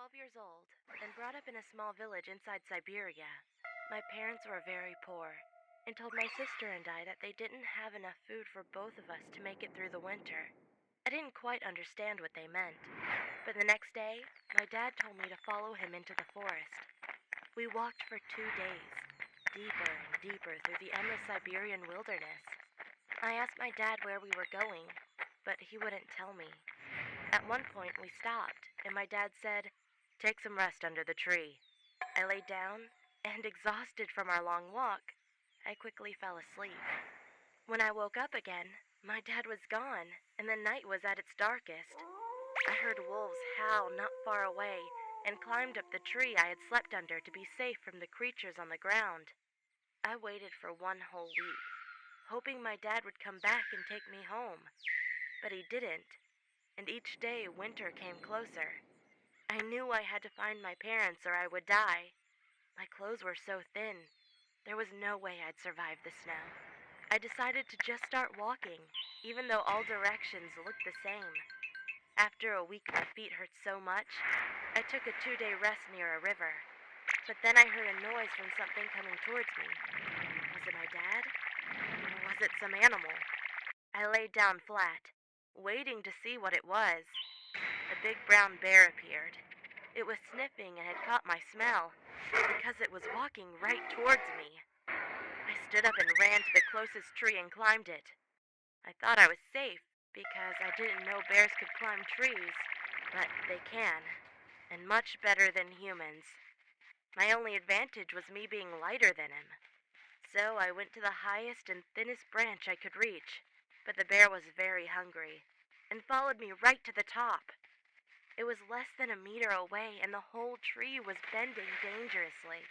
12 years old and brought up in a small village inside Siberia. My parents were very poor and told my sister and I that they didn't have enough food for both of us to make it through the winter. I didn't quite understand what they meant, but the next day, my dad told me to follow him into the forest. We walked for 2 days, deeper and deeper through the endless Siberian wilderness. I asked my dad where we were going, but he wouldn't tell me. At one point, we stopped, and my dad said, "Take some rest under the tree." I laid down, and exhausted from our long walk, I quickly fell asleep. When I woke up again, my dad was gone, and the night was at its darkest. I heard wolves howl not far away and climbed up the tree I had slept under to be safe from the creatures on the ground. I waited for one whole week, hoping my dad would come back and take me home. But he didn't, and each day winter came closer. I knew I had to find my parents or I would die. My clothes were so thin, there was no way I'd survive the snow. I decided to just start walking, even though all directions looked the same. After a week, my feet hurt so much, I took a 2-day rest near a river. But then I heard a noise from something coming towards me. Was it my dad? Or was it some animal? I laid down flat, waiting to see what it was. A big brown bear appeared. It was sniffing and had caught my smell, because it was walking right towards me. I stood up and ran to the closest tree and climbed it. I thought I was safe, because I didn't know bears could climb trees, but they can, and much better than humans. My only advantage was me being lighter than him. So I went to the highest and thinnest branch I could reach, but the bear was very hungry, and followed me right to the top. It was less than a meter away, and the whole tree was bending dangerously.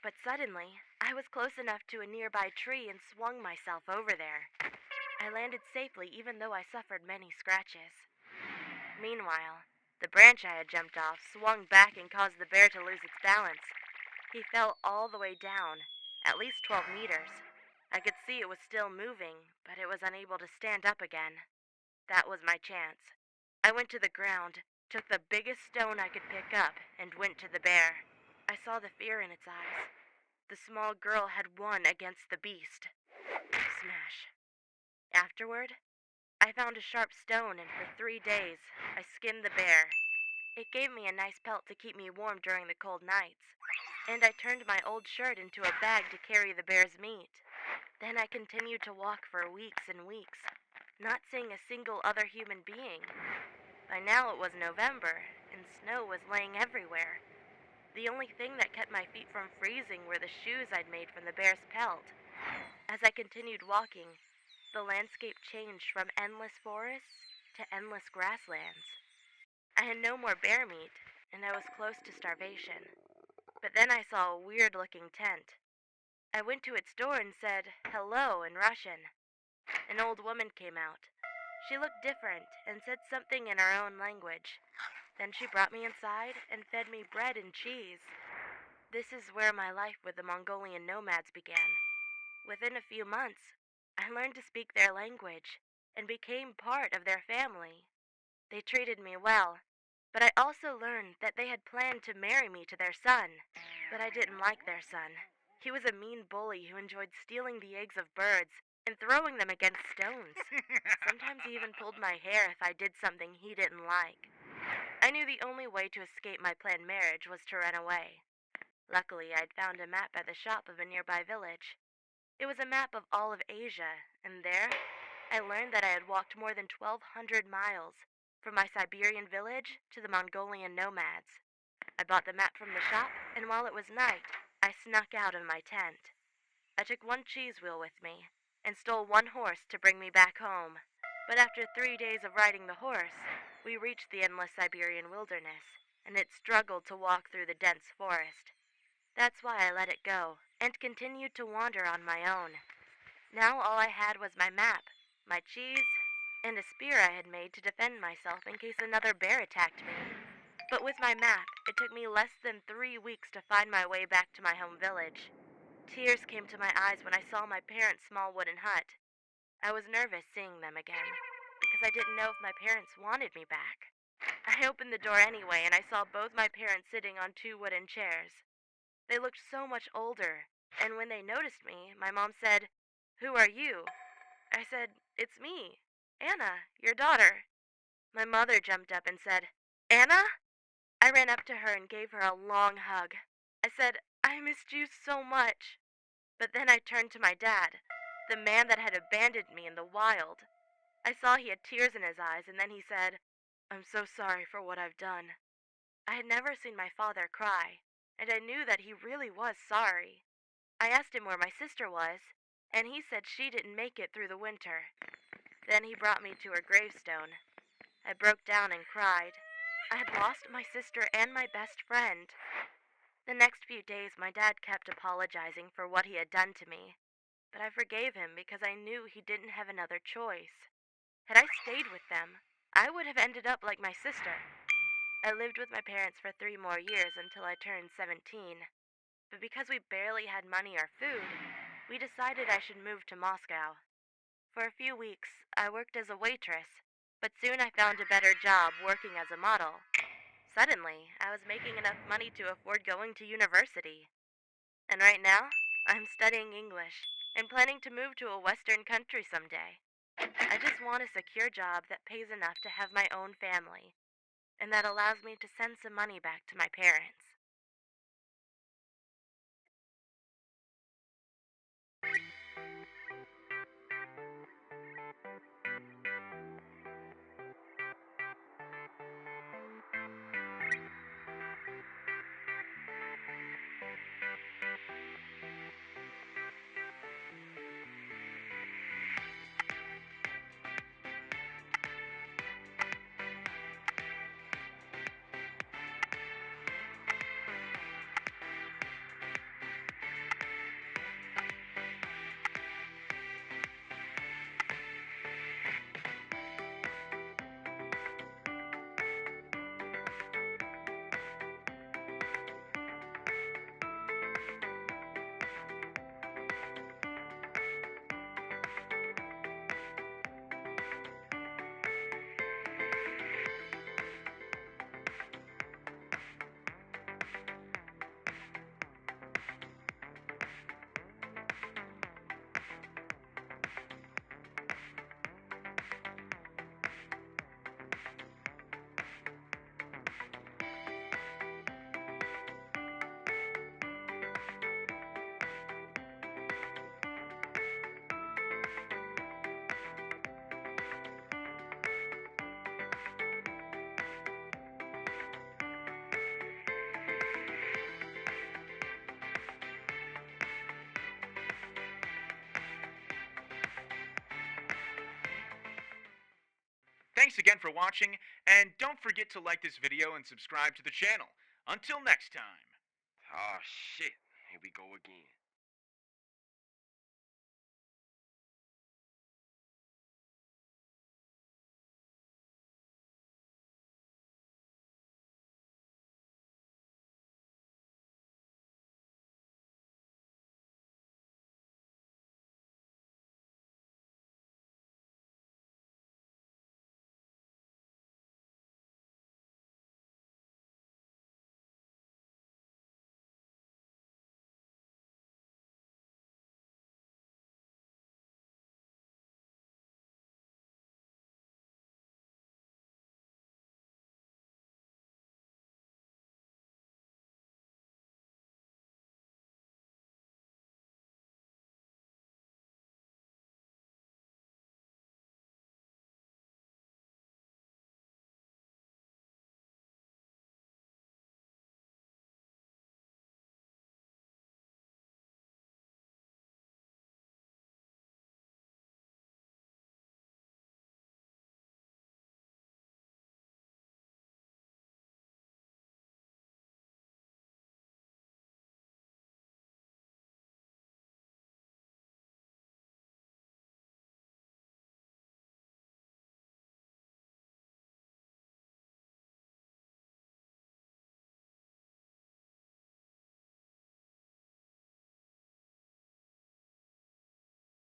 But suddenly, I was close enough to a nearby tree and swung myself over there. I landed safely even though I suffered many scratches. Meanwhile, the branch I had jumped off swung back and caused the bear to lose its balance. He fell all the way down, at least 12 meters. I could see it was still moving, but it was unable to stand up again. That was my chance. I went to the ground, took the biggest stone I could pick up, and went to the bear. I saw the fear in its eyes. The small girl had won against the beast. Smash. Afterward, I found a sharp stone, and for 3 days, I skinned the bear. It gave me a nice pelt to keep me warm during the cold nights, and I turned my old shirt into a bag to carry the bear's meat. Then I continued to walk for weeks and weeks, not seeing a single other human being. By now it was November, and snow was laying everywhere. The only thing that kept my feet from freezing were the shoes I'd made from the bear's pelt. As I continued walking, the landscape changed from endless forests to endless grasslands. I had no more bear meat, and I was close to starvation. But then I saw a weird-looking tent. I went to its door and said, "Hello," in Russian. An old woman came out. She looked different and said something in her own language. Then she brought me inside and fed me bread and cheese. This is where my life with the Mongolian nomads began. Within a few months, I learned to speak their language and became part of their family. They treated me well, but I also learned that they had planned to marry me to their son. But I didn't like their son. He was a mean bully who enjoyed stealing the eggs of birds and throwing them against stones. Sometimes he even pulled my hair if I did something he didn't like. I knew the only way to escape my planned marriage was to run away. Luckily, I'd found a map at the shop of a nearby village. It was a map of all of Asia, and there, I learned that I had walked more than 1,200 miles, from my Siberian village to the Mongolian nomads. I bought the map from the shop, and while it was night, I snuck out of my tent. I took one cheese wheel with me, and stole one horse to bring me back home. But after 3 days of riding the horse, we reached the endless Siberian wilderness, and it struggled to walk through the dense forest. That's why I let it go, and continued to wander on my own. Now all I had was my map, my cheese, and a spear I had made to defend myself in case another bear attacked me. But with my map, it took me less than 3 weeks to find my way back to my home village. Tears came to my eyes when I saw my parents' small wooden hut. I was nervous seeing them again, because I didn't know if my parents wanted me back. I I opened the door anyway, and I saw both my parents sitting on two wooden chairs. They looked so much older, and when they noticed me, my mom said, "Who are you?" I said, "It's me, Anna, your daughter." My mother jumped up and said, "Anna?" I ran up to her and gave her a long hug. I said, "I missed you so much." But then I turned to my dad, the man that had abandoned me in the wild. I saw he had tears in his eyes, and then he said, "I'm so sorry for what I've done." I had never seen my father cry, and I knew that he really was sorry. I asked him where my sister was, and he said she didn't make it through the winter. Then he brought me to her gravestone. I broke down and cried. I had lost my sister and my best friend. The next few days, my dad kept apologizing for what he had done to me, but I forgave him because I knew he didn't have another choice. Had I stayed with them, I would have ended up like my sister. I lived with my parents for 3 more years until I turned 17. But because we barely had money or food, we decided I should move to Moscow. For a few weeks, I worked as a waitress, but soon I found a better job working as a model. Suddenly, I was making enough money to afford going to university. And right now, I'm studying English and planning to move to a Western country someday. I just want a secure job that pays enough to have my own family, and that allows me to send some money back to my parents. Thanks again for watching, and don't forget to like this video and subscribe to the channel. Until next time. Oh shit, here we go again.